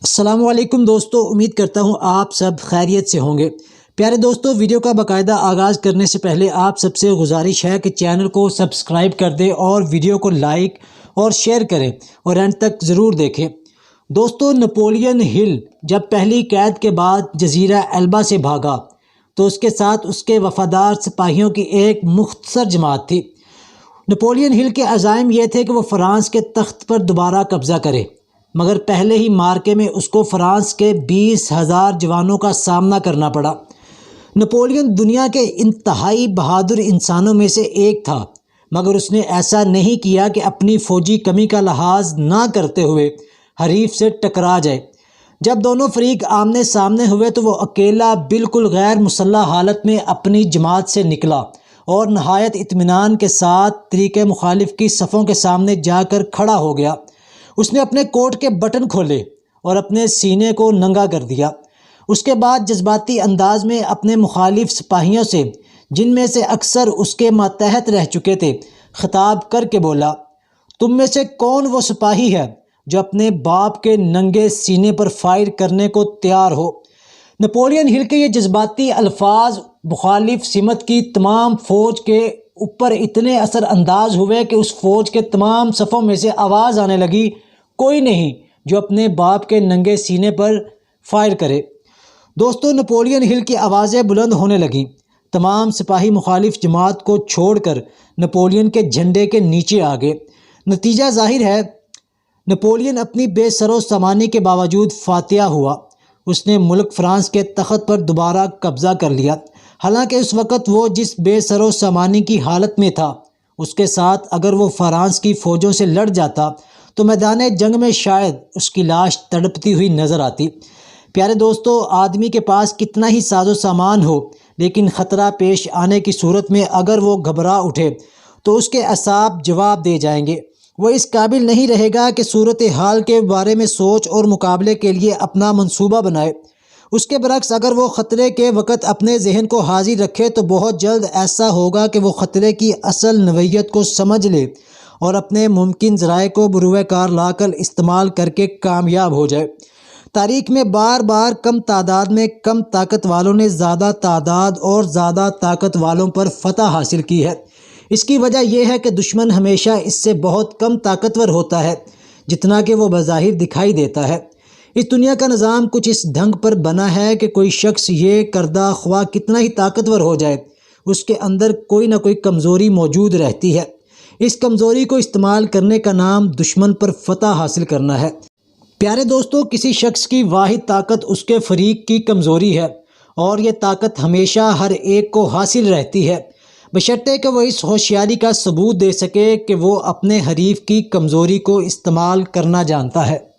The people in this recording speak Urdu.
السلام علیکم دوستو، امید کرتا ہوں آپ سب خیریت سے ہوں گے۔ پیارے دوستو، ویڈیو کا باقاعدہ آغاز کرنے سے پہلے آپ سب سے گزارش ہے کہ چینل کو سبسکرائب کر دیں اور ویڈیو کو لائک اور شیئر کریں اور اینڈ تک ضرور دیکھیں۔ دوستو، نپولین ہل جب پہلی قید کے بعد جزیرہ ایلبا سے بھاگا تو اس کے ساتھ اس کے وفادار سپاہیوں کی ایک مختصر جماعت تھی۔ نپولین ہل کے عزائم یہ تھے کہ وہ فرانس کے تخت پر دوبارہ قبضہ کرے، مگر پہلے ہی مارکے میں اس کو فرانس کے 20,000 جوانوں کا سامنا کرنا پڑا۔ نپولین دنیا کے انتہائی بہادر انسانوں میں سے ایک تھا، مگر اس نے ایسا نہیں کیا کہ اپنی فوجی کمی کا لحاظ نہ کرتے ہوئے حریف سے ٹکرا جائے۔ جب دونوں فریق آمنے سامنے ہوئے تو وہ اکیلا بالکل غیر مسلح حالت میں اپنی جماعت سے نکلا اور نہایت اطمینان کے ساتھ طریق مخالف کی صفوں کے سامنے جا کر کھڑا ہو گیا۔ اس نے اپنے کوٹ کے بٹن کھولے اور اپنے سینے کو ننگا کر دیا۔ اس کے بعد جذباتی انداز میں اپنے مخالف سپاہیوں سے، جن میں سے اکثر اس کے ماتحت رہ چکے تھے، خطاب کر کے بولا، تم میں سے کون وہ سپاہی ہے جو اپنے باپ کے ننگے سینے پر فائر کرنے کو تیار ہو؟ نپولین ہل کے یہ جذباتی الفاظ مخالف سمت کی تمام فوج کے اوپر اتنے اثر انداز ہوئے کہ اس فوج کے تمام صفوں میں سے آواز آنے لگی، کوئی نہیں جو اپنے باپ کے ننگے سینے پر فائر کرے۔ دوستو، نپولین ہل کی آوازیں بلند ہونے لگیں۔ تمام سپاہی مخالف جماعت کو چھوڑ کر نپولین کے جھنڈے کے نیچے آ گئے۔ نتیجہ ظاہر ہے، نپولین اپنی بے سر و سامانی کے باوجود فاتح ہوا۔ اس نے ملک فرانس کے تخت پر دوبارہ قبضہ کر لیا۔ حالانکہ اس وقت وہ جس بے سر و سامانی کی حالت میں تھا، اس کے ساتھ اگر وہ فرانس کی فوجوں سے لڑ جاتا تو میدان جنگ میں شاید اس کی لاش تڑپتی ہوئی نظر آتی۔ پیارے دوستو، آدمی کے پاس کتنا ہی ساز و سامان ہو، لیکن خطرہ پیش آنے کی صورت میں اگر وہ گھبرا اٹھے تو اس کے اعصاب جواب دے جائیں گے۔ وہ اس قابل نہیں رہے گا کہ صورتحال کے بارے میں سوچ اور مقابلے کے لیے اپنا منصوبہ بنائے۔ اس کے برعکس اگر وہ خطرے کے وقت اپنے ذہن کو حاضر رکھے تو بہت جلد ایسا ہوگا کہ وہ خطرے کی اصل نوعیت کو سمجھ لے اور اپنے ممکن ذرائع کو بروئے کار لا کر استعمال کر کے کامیاب ہو جائے۔ تاریخ میں بار بار کم تعداد میں کم طاقت والوں نے زیادہ تعداد اور زیادہ طاقت والوں پر فتح حاصل کی ہے۔ اس کی وجہ یہ ہے کہ دشمن ہمیشہ اس سے بہت کم طاقتور ہوتا ہے جتنا کہ وہ بظاہر دکھائی دیتا ہے۔ اس دنیا کا نظام کچھ اس ڈھنگ پر بنا ہے کہ کوئی شخص یہ کردہ خواہ کتنا ہی طاقتور ہو جائے، اس کے اندر کوئی نہ کوئی کمزوری موجود رہتی ہے۔ اس کمزوری کو استعمال کرنے کا نام دشمن پر فتح حاصل کرنا ہے۔ پیارے دوستو، کسی شخص کی واحد طاقت اس کے فریق کی کمزوری ہے، اور یہ طاقت ہمیشہ ہر ایک کو حاصل رہتی ہے، بشرطے کہ وہ اس ہوشیاری کا ثبوت دے سکے کہ وہ اپنے حریف کی کمزوری کو استعمال کرنا جانتا ہے۔